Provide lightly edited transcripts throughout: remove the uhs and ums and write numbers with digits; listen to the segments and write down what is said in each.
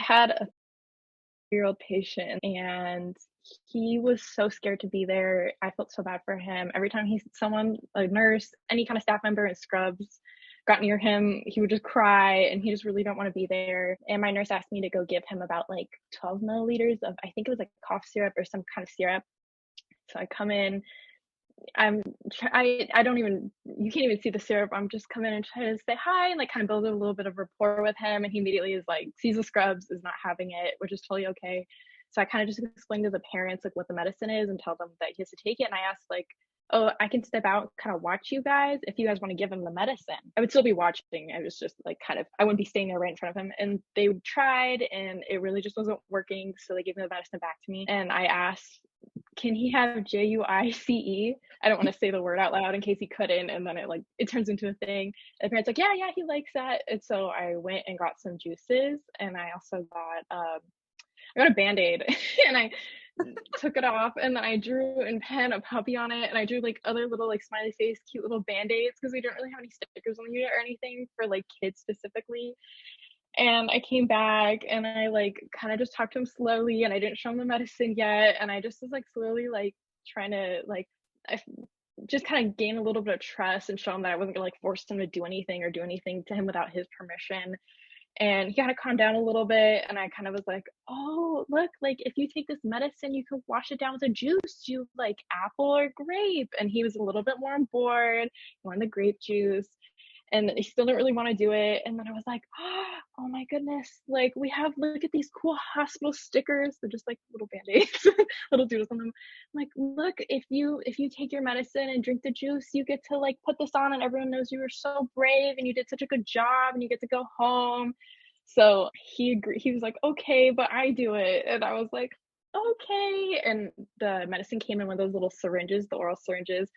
had a 3-year-old patient, and he was so scared to be there. I felt so bad for him. Every time someone, a nurse, any kind of staff member in scrubs got near him, he would just cry and he just really don't want to be there. And my nurse asked me to go give him about like 12 milliliters of, I think it was like cough syrup or some kind of syrup. So I come in, I don't even, you can't even see the syrup. I'm just coming in and try to say hi and like kind of build a little bit of rapport with him. And he immediately is like, sees the scrubs, is not having it, which is totally okay. So I kind of just explained to the parents like what the medicine is and tell them that he has to take it. And I asked like, oh, I can step out, kind of watch you guys if you guys want to give him the medicine. I would still be watching. I was just like kind of, I wouldn't be staying there right in front of him. And they tried and it really just wasn't working. So they gave me the medicine back to me. And I asked, can he have JUICE? I don't want to say the word out loud in case he couldn't, and then it turns into a thing. And the parents like, yeah, he likes that. And so I went and got some juices, and I also got a Band-Aid and I took it off, and then I drew in pen a puppy on it, and I drew like other little like smiley face, cute little Band-Aids because we didn't really have any stickers on the unit or anything for like kids specifically. And I came back and I like kind of just talked to him slowly, and I didn't show him the medicine yet. And I just was like slowly like trying to I just kind of gain a little bit of trust and show him that I wasn't gonna like force him to do anything or do anything to him without his permission. And he kind of calmed down a little bit. And I kind of was like, oh, look, like if you take this medicine, you can wash it down with a juice. Do you like apple or grape? And he was a little bit more on board. He wanted the grape juice. And he still didn't really want to do it. And then I was like, oh my goodness, like look at these cool hospital stickers. They're just like little Band-Aids, little doodles on them. I'm like, look, if you take your medicine and drink the juice, you get to like put this on and everyone knows you were so brave and you did such a good job and you get to go home. So he agreed. He was like, okay, but I do it. And I was like, okay. And the medicine came in one of those little syringes, the oral syringes.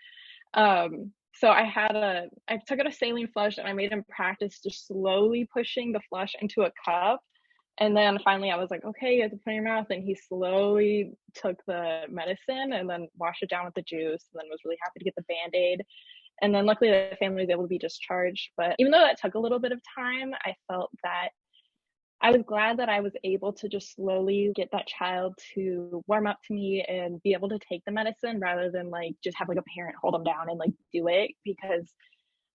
So I took out a saline flush and I made him practice just slowly pushing the flush into a cup. And then finally I was like, okay, you have to put it in your mouth. And he slowly took the medicine and then washed it down with the juice, and then was really happy to get the Band-Aid. And then luckily the family was able to be discharged. But even though that took a little bit of time, I felt that I was glad that I was able to just slowly get that child to warm up to me and be able to take the medicine rather than like just have like a parent hold them down and like do it, because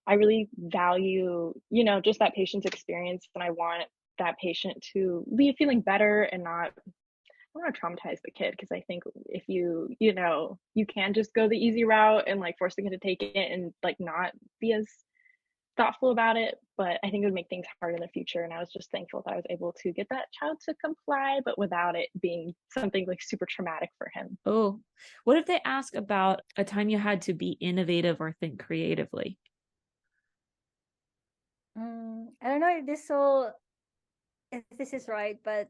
I really value, just that patient's experience. And I want that patient to leave feeling better and not, I don't want to traumatize the kid, because I think if you can just go the easy route and like force the kid to take it and like not be as thoughtful about it, but I think it would make things hard in the future. And I was just thankful that I was able to get that child to comply, but without it being something like super traumatic for him. Oh, what if they ask about a time you had to be innovative or think creatively? I don't know if this is right, but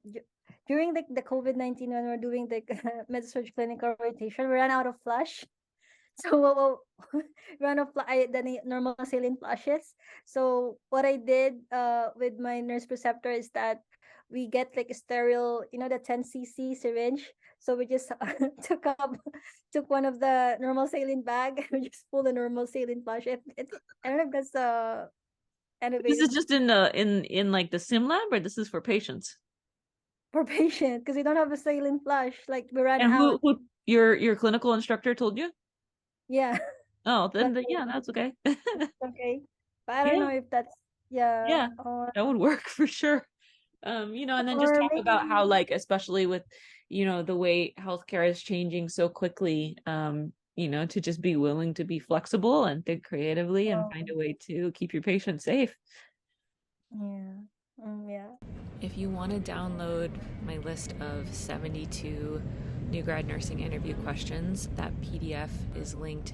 during the COVID-19, when we're doing the med-surg clinical rotation, we ran out of flush. So run of the normal saline flushes. So what I did with my nurse preceptor is that we get like a sterile, the 10 cc syringe. So we just took one of the normal saline bag and we just pull the normal saline flush. I don't know if that's This is innovative just in like the sim lab, or this is for patients? for patient because we don't have a saline flush. Like we ran And out. who your clinical instructor told you? Yeah. Oh, But then yeah, that's okay. okay. But I don't Yeah, know if that's yeah yeah, that would work for sure. And then just or talk about how, maybe like, especially with, the way healthcare is changing so quickly, to just be willing to be flexible and think creatively and find a way to keep your patient safe. yeah. Yeah. If you want to download my list of 72 new grad nursing interview questions, that PDF is linked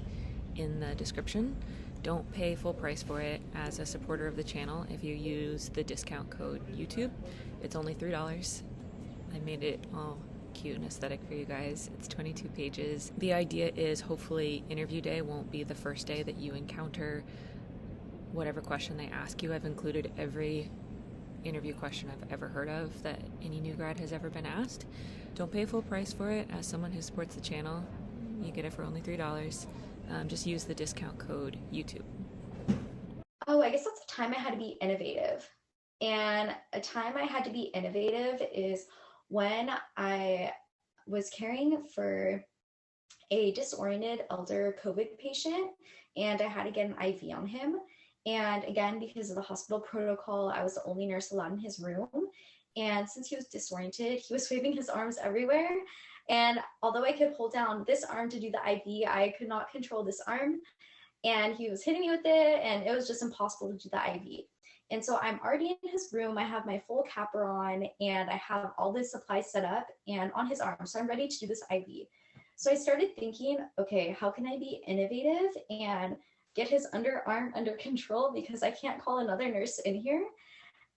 in the description. Don't pay full price for it as a supporter of the channel. If you use the discount code YouTube, it's only $3. I made it all cute and aesthetic for you guys. It's 22 pages. The idea is hopefully interview day won't be the first day that you encounter whatever question they ask you. I've included every interview question I've ever heard of that any new grad has ever been asked. Don't pay full price for it. As someone who supports the channel, you get it for only $3. Just use the discount code YouTube. Oh, I guess that's the time I had to be innovative. And a time I had to be innovative is when I was caring for a disoriented elder COVID patient, and I had to get an IV on him. And again, because of the hospital protocol, I was the only nurse allowed in his room. And since he was disoriented, he was waving his arms everywhere. And although I could hold down this arm to do the IV, I could not control this arm. And he was hitting me with it, and it was just impossible to do the IV. And so I'm already in his room. I have my full capper on, and I have all this supplies set up and on his arm. So I'm ready to do this IV. So I started thinking, okay, how can I be innovative and get his underarm under control, because I can't call another nurse in here.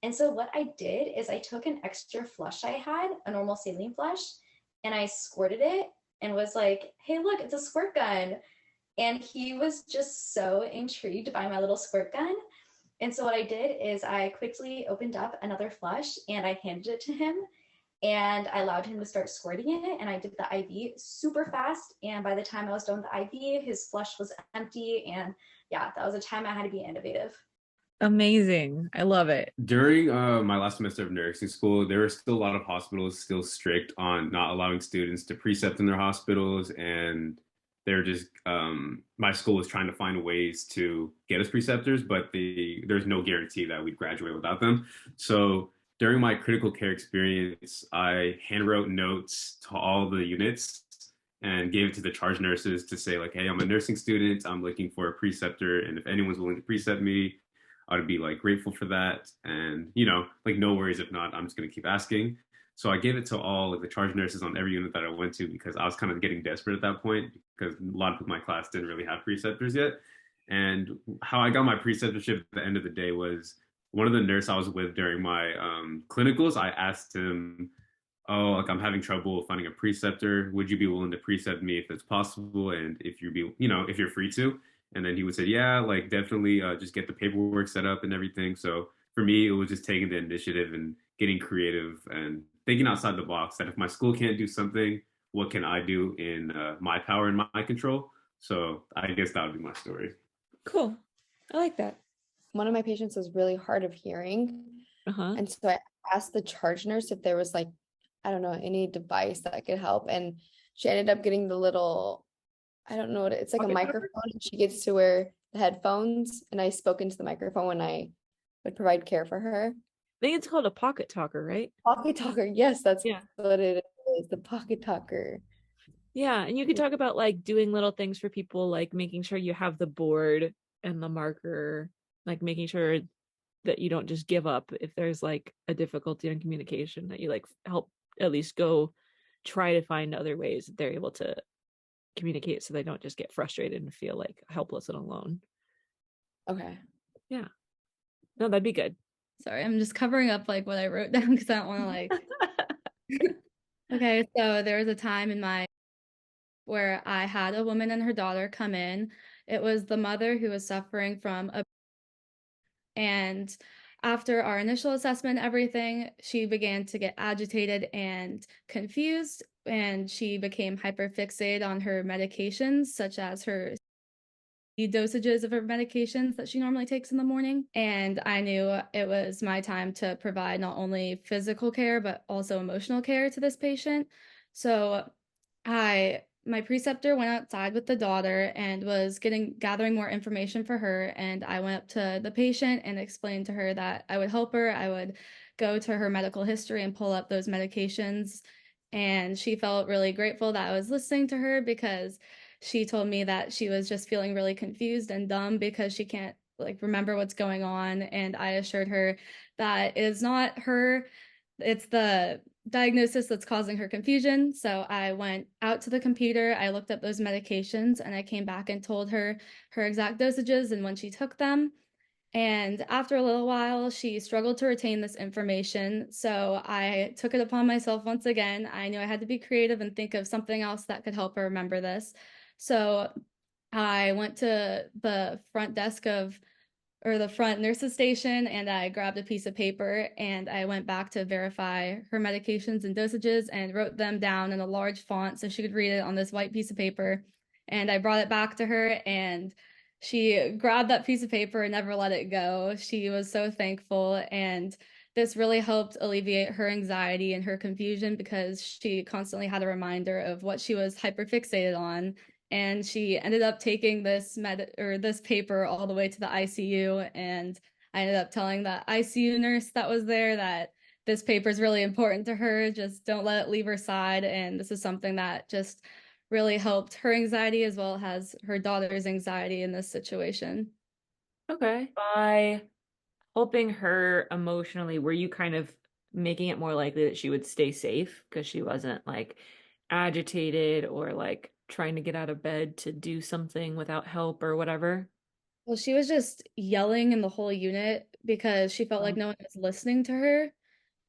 And so what I did is I took an extra flush I had, a normal saline flush, and I squirted it and was like, hey, look, it's a squirt gun. And he was just so intrigued by my little squirt gun. And so what I did is I quickly opened up another flush and I handed it to him, and I allowed him to start squirting it. And I did the IV super fast. And by the time I was done with the IV, his flush was empty. And yeah, that was a time I had to be innovative. Amazing. I love it. During my last semester of nursing school, there were still a lot of hospitals still strict on not allowing students to precept in their hospitals, and they're just my school was trying to find ways to get us preceptors, but there's no guarantee that we'd graduate without them. So during my critical care experience, I handwrote notes to all the units and gave it to the charge nurses to say, like, hey, I'm a nursing student, I'm looking for a preceptor, and if anyone's willing to precept me, I'd be like grateful for that. And, you know, like, no worries if not, I'm just going to keep asking. So I gave it to all of the charge nurses on every unit that I went to, because I was kind of getting desperate at that point, because a lot of people in my class didn't really have preceptors yet. And how I got my preceptorship at the end of the day was one of the nurses I was with during my clinicals, I asked him, oh, like, I'm having trouble finding a preceptor. Would you be willing to precept me if it's possible? And if if you're free to. And then he would say, yeah, like, definitely just get the paperwork set up and everything. So for me, it was just taking the initiative and getting creative and thinking outside the box, that if my school can't do something, what can I do in my power and my control? So I guess that would be my story. Cool. I like that. One of my patients was really hard of hearing. And so I asked the charge nurse if there was, like, I don't know, any device that could help. And she ended up getting the little, I don't know what it's like, a microphone, and she gets to wear the headphones, and I spoke into the microphone when I would provide care for her. I think it's called a pocket talker, right? Pocket talker. Yes, that's what it is. The pocket talker. Yeah. And you could talk about, like, doing little things for people, like making sure you have the board and the marker, like making sure that you don't just give up if there's, like, a difficulty in communication, that you, like, help at least go try to find other ways that they're able to communicate, so they don't just get frustrated and feel like helpless and alone. Okay. Yeah. No, that'd be good. Sorry, I'm just covering up, like, what I wrote down, because I don't want to, like. Okay, so there was a time where I had a woman and her daughter come in. It was the mother who was suffering from and after our initial assessment, everything, she began to get agitated and confused, and she became hyperfixated on her medications, such as her dosages of her medications that she normally takes in the morning. And I knew it was my time to provide not only physical care, but also emotional care to this patient. So my preceptor went outside with the daughter and was gathering more information for her. And I went up to the patient and explained to her that I would help her. I would go to her medical history and pull up those medications. And she felt really grateful that I was listening to her, because she told me that she was just feeling really confused and dumb because she can't, like, remember what's going on. And I assured her that it is not her, it's the diagnosis that's causing her confusion. So I went out to the computer, I looked up those medications, and I came back and told her her exact dosages and when she took them. And after a little while, she struggled to retain this information. So I took it upon myself once again. I knew I had to be creative and think of something else that could help her remember this. So I went to the front desk the front nurse's station, and I grabbed a piece of paper, and I went back to verify her medications and dosages and wrote them down in a large font so she could read it on this white piece of paper. And I brought it back to her, and she grabbed that piece of paper and never let it go. She was so thankful, and this really helped alleviate her anxiety and her confusion because she constantly had a reminder of what she was hyperfixated on. And she ended up taking this this paper all the way to the ICU, and I ended up telling that ICU nurse that was there that this paper is really important to her. Just don't let it leave her side. And this is something that just really helped her anxiety as well as her daughter's anxiety in this situation. Okay. By helping her emotionally, were you kind of making it more likely that she would stay safe because she wasn't like agitated or like trying to get out of bed to do something without help or whatever? Well, she was just yelling in the whole unit because she felt like no one was listening to her,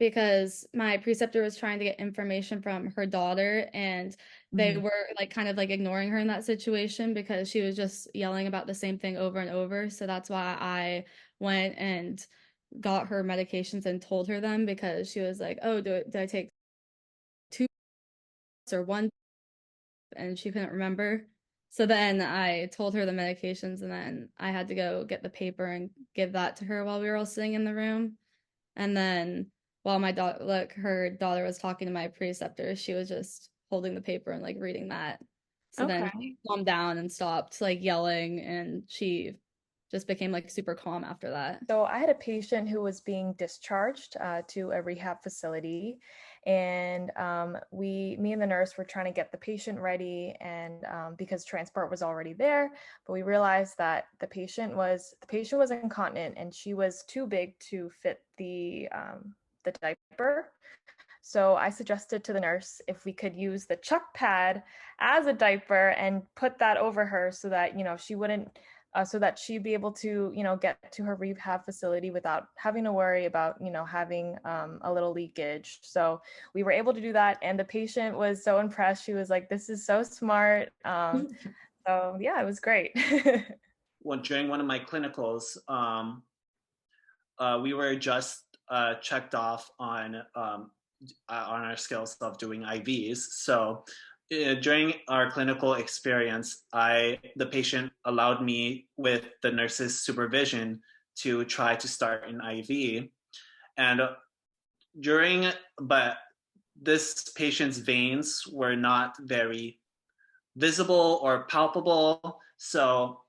because my preceptor was trying to get information from her daughter, and they were like kind of like ignoring her in that situation because she was just yelling about the same thing over and over. So that's why I went and got her medications and told her them, because she was like, oh, do I take 2 or 1? And she couldn't remember. So then I told her the medications, and then I had to go get the paper and give that to her while we were all sitting in the room. And then while my daughter, like her daughter was talking to my preceptor, she was just holding the paper and like reading that. So then she calmed down and stopped like yelling, and she just became like super calm after that. So I had a patient who was being discharged to a rehab facility, and me and the nurse were trying to get the patient ready, and because transport was already there, but we realized that the patient was incontinent, and she was too big to fit the diaper. So I suggested to the nurse if we could use the chuck pad as a diaper and put that over her so that, she wouldn't, so that she'd be able to, get to her rehab facility without having to worry about, having a little leakage. So we were able to do that. And the patient was so impressed. She was like, this is so smart. So yeah, it was great. Well, during one of my clinicals, we were just checked off on our skills of doing IVs. So during our clinical experience, the patient allowed me, with the nurse's supervision, to try to start an IV. And but this patient's veins were not very visible or palpable. So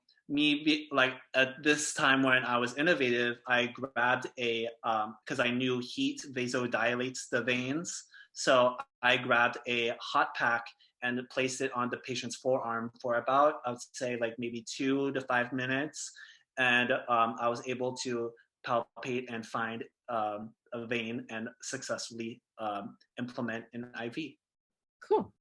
at this time when I was innovative, I grabbed because I knew heat vasodilates the veins. So I grabbed a hot pack and placed it on the patient's forearm for about, I would say like maybe 2 to 5 minutes. And I was able to palpate and find a vein and successfully implement an IV. Cool.